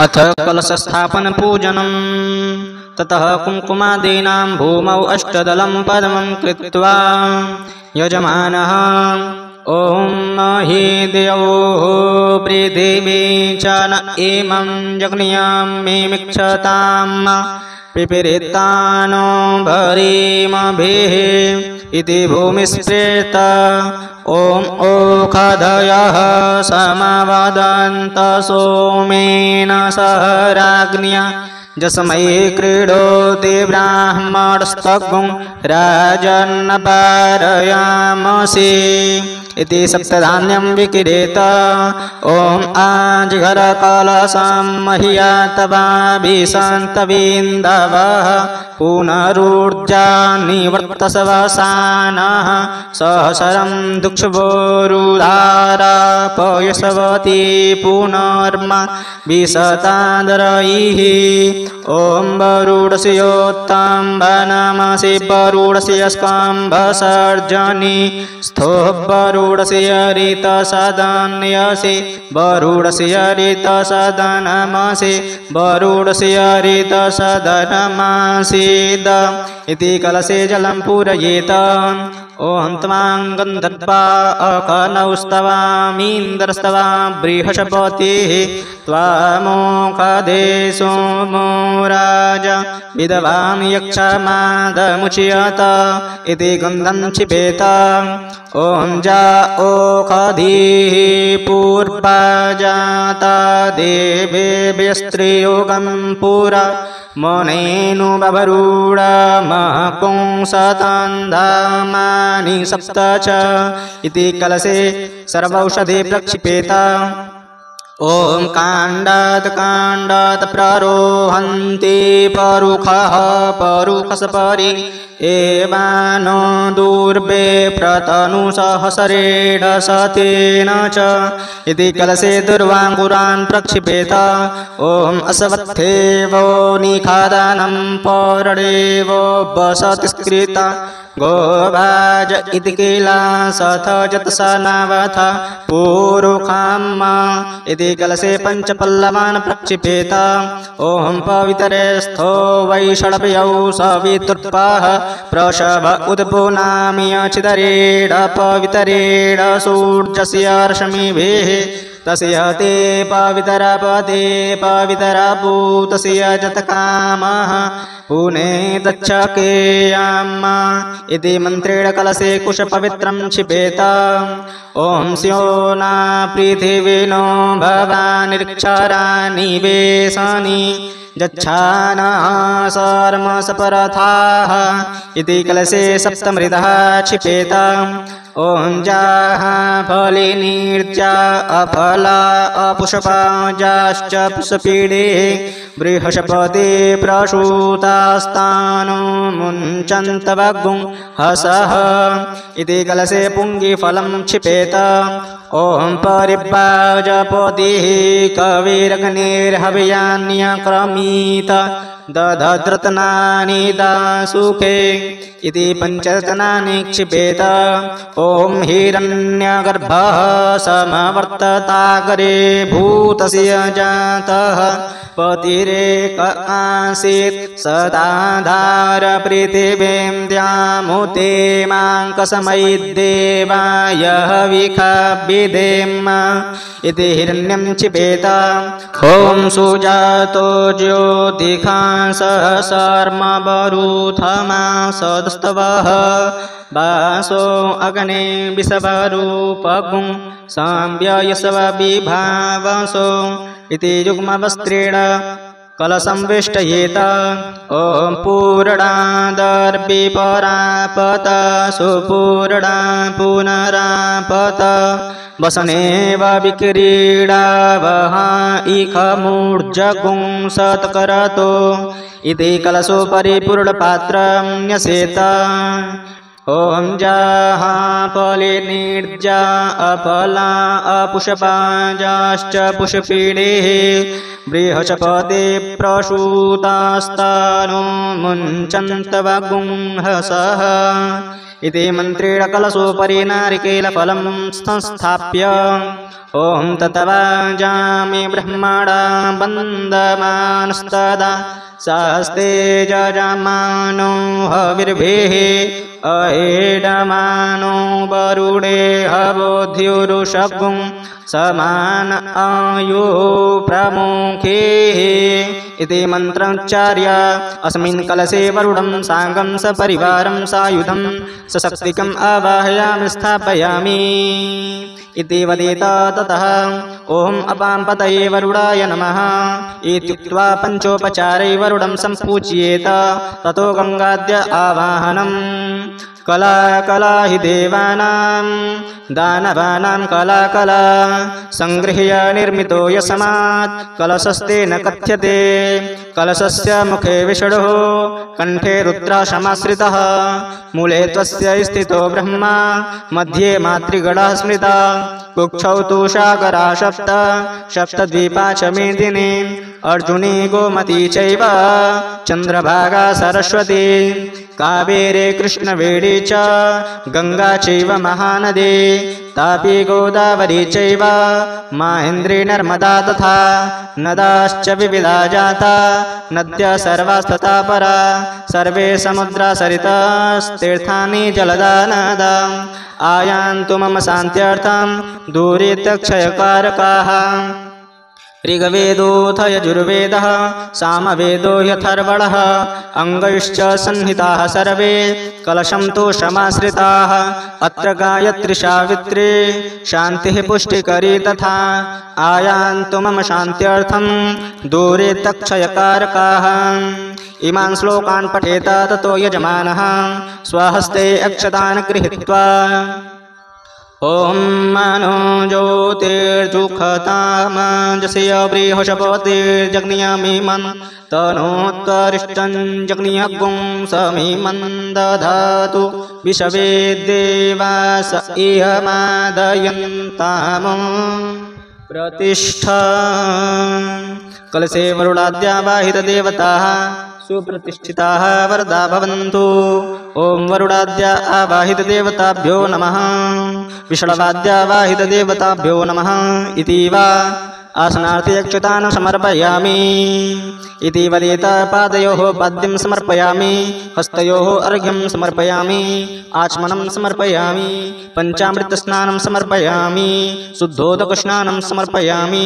अथ कलशस्थापनपूजनं ततः कुङ्कुमादीनां भूमौ अष्टदलं पद्मं कृत्वा यजमानः ॐ महि द्यौः पृथिवी च न इमं जग्नियामिक्षतां पिपीरितानो भरीमभिः इति भूमिस्पृत ॐ ओषधयः समवदन्त सोमेन सह राज्ञा जस्मै क्रीडोति ब्राह्मणस्तगुं राजन्नपारयामसि इति सप्तधान्यं विकिरेत ॐ आजिघरकलशं मह्यातवाभिसन्तविन्दवः पुनरुर्जानिवर्तसवसानः सहस्रं दुक्षुवोरुधारापयसवती पुनर्मा विशतादरैः ॐ वरुडस्योत्तम्बनमसि वरुडस्य स्कम्भसर्जनी स्थो वरुडस्य ऋतसदन्यसि वरुडस्य ऋतसदनमसि वरुडस्य ऋतसदनमसीद इति कलशे जलं पूरयेत ॐ त्वां गन्धर्वा अकनौस्तवामीन्द्रस्तवा बृहस्पतिः त्वामोषधे सोमो राजा विद्वान् यक्षमादमुच्यत इति गन्धं क्षिपेत ॐ जा ओषधीः पूर्वा जाता देवेभ्यस्त्रियोगं पुरा मनेनु बभरूढमपुंसतन्धामानि सप्त च इति कलशे सर्वौषधे प्रक्षिपेत ॐ काण्डात् प्ररोहन्ति परुखः परुखसपरि एवानो दूर्वे प्रतनुसहस्रेण सतेन च इति कलशे दुर्वाङ्कुरान् प्रक्षिपेत ॐ अश्वत्थेवो निखादनं पौरडेवो वसतिस्कृता गोभाज इति किलासथ जतसनावथ पूरुखाम इति कलशे पञ्चपल्लवान् प्रक्षिपेत ॐ पवित्रेस्थो वैषड्भ्यौ सवितुर्पः प्रसव उद्पुनाम्यचिदरेण पवित्रेण सूर्यस्य रश्मिभिः तस्य ते पवित्रपदे पवित्रभूतस्य जतकामः पुनेदच्छकेयाम इति मन्त्रेण कलशे कुशपवित्रं क्षिपेत ॐ स्यो न पृथिवीनो भवानिक्षराणि वेशानि जच्छानः सर्मसपरथाः इति कलशे सप्तमृतः क्षिपेत ॐ जाः फलिनीर्जा अफला अपुष्पा जाश्च पुष्पीडे बृहस्पति प्रसूतास्तानो मुञ्चन्तवगुं हसः इति कलशे पुङ्गिफलं क्षिपेत ॐ परिव्राजपतिः कविरग्निर्हव्यान्यक्रमीत दधद्रत्नानि दासुखे इति पञ्चरत्नानि क्षिपेत ॐ हिरण्यगर्भः समवर्ततागरे भूतस्य जातः पतिरेक आसीत् सदाधार पृथिवीं द्यामुते माङ्कसमयिदेवाय विखाभिधेम इति हिरण्यं क्षिपेत ॐ सुजातो ज्योतिखांसः सर्मवरुथमासदस्तवः वासो अग्ने विषवरूपगुं साम्ययस्वविभावसो इति युग्मवस्त्रेण कलशं वेष्टयेत ॐ पूर्णादर्विपरापत सुपूर्णा पुनरापत वसनेव विक्रीडावः इखमूर्जगुं सत्करतो इति कलशोपरि पूर्णपात्रं न्यसेत ॐ जाहापले निर्जा अपला अपुषपाजाश्च पुष्पीडेः बृहस्पते प्रसूतास्तानो मुञ्चन्तवगुंहसः इति मन्त्रेण कलशोपरि नारिकेलफलं संस्थाप्य ॐ ततवाजामि ब्रह्मणा वन्दमानस्तदा सहस्ते जजामानो हविर्भिः अहेडमानो वरुणे हवोध्युरुषगुं समान आयु प्रमुखेः इति मन्त्रोच्चार्य अस्मिन् कलशे वरुणं साङ्गं सपरिवारं सायुधं सशक्तिकम् आवाहयामि स्थापयामि इति वदेत ततः ॐ अपाम्पतये वरुणाय नमः इत्युक्त्वा पञ्चोपचारै वरुणं सम्पूज्येत ततो गङ्गाद्य आवाहनम् कला कला हि देवानां दानवानां कला कला संगृह्य निर्मितो यस्मात् कलशस्तेन कथ्यते कलशस्य मुखे विष्णुः कण्ठे रुद्राशमाश्रितः मूले त्वस्य स्थितो ब्रह्मा मध्ये मातृगणः स्मृता कुक्षौ तु सागरा सप्त सप्तद्वीपा च मेदिनी अर्जुनी गोमती चैव चन्द्रभागा सरस्वती कावेरे कृष्णवेणी च गंगा चैव महानदी तापी गोदावरी चैव माहेन्द्री नर्मदा तथा नदाश्च विविधा जाता नद्यः सर्वास्तथा परा सर्वे समुद्रा सरितास्तीर्थानि जलदा नदा आयान्तु मम शान्त्यर्थं दूरितक्षयकारकाः ऋग्वेदोऽथ यजुर्वेदः सामवेदो यथर्वणः अङ्गैश्च सन्निहिताः सर्वे कलशं तु समाश्रिताः अत्र गायत्री सावित्री शान्तिः पुष्टिकरी तथा आयान्तु मम शान्त्यर्थं दूरे तक्षयकारकाः इमान् श्लोकान् पठेत ततो यजमानः स्वहस्ते अक्षतान् गृहीत्वा ॐ मनो ज्योतिर्जुखतामजस्य बृहस्पतिर्जग्नियमिमं तनोत्करिष्टं जग्नियज्ञं समिमं दधातु विश्वे देवास इहमादयन्ताम् प्रतिष्ठा कलशे वरुणाद्यावाहितदेवताः सुप्रतिष्ठिताः वरदा भवन्तु ॐ वरुणाद्या आवाहितदेवताभ्यो नमः विष्णवाद्यावाहितदेवताभ्यो नमः इति वा आसनार्थे अक्षतान् समर्पयामि इति वदेत पादयोः पाद्यं समर्पयामि हस्तयोः अर्घ्यं समर्पयामि आचमनं समर्पयामि पञ्चामृतस्नानं समर्पयामि शुद्धोदकस्नानं समर्पयामि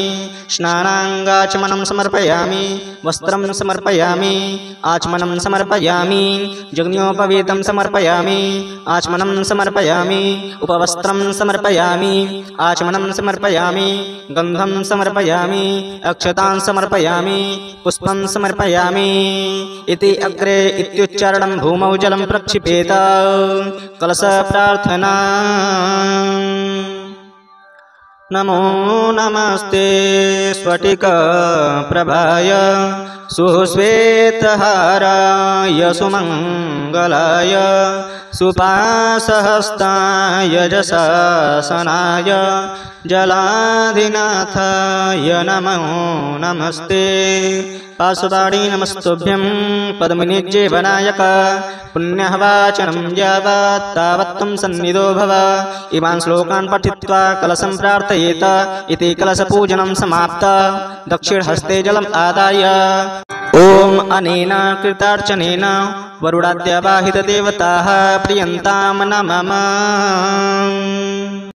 स्नानाङ्गाचमनं समर्पयामि वस्त्रं समर्पयामि आचमनं समर्पयामि जग्न्योपवीतं समर्पयामि आचमनं समर्पयामि उपवस्त्रं समर्पयामि आचमनं समर्पयामि गन्धं समर्पयामि अक्षतान् समर्पयामि पुष्पं समर्पयामि इति अग्रे इत्युच्चारणं भूमौ जलं प्रक्षिपेत कलश प्रार्थना नमो नमस्ते स्फटिक प्रभाय सुश्वेतहाराय सुमङ्गलाय सुपासहस्ताय जशासनाय जलाधिनाथाय नमो नमस्ते पाशुपाणि नमस्तुभ्यं पद्मनिज्येवनायक पुण्यः वाचनं यावत् तावत् त्वं सन्निधो भव इमान् श्लोकान् पठित्वा कलशं प्रार्थयेत इति कलशपूजनं समाप्त दक्षिणहस्ते जलम् आदाय ॐ अनेन कृतार्चनेन वरुणाद्यावाहितदेवताः प्रियन्तां नमः।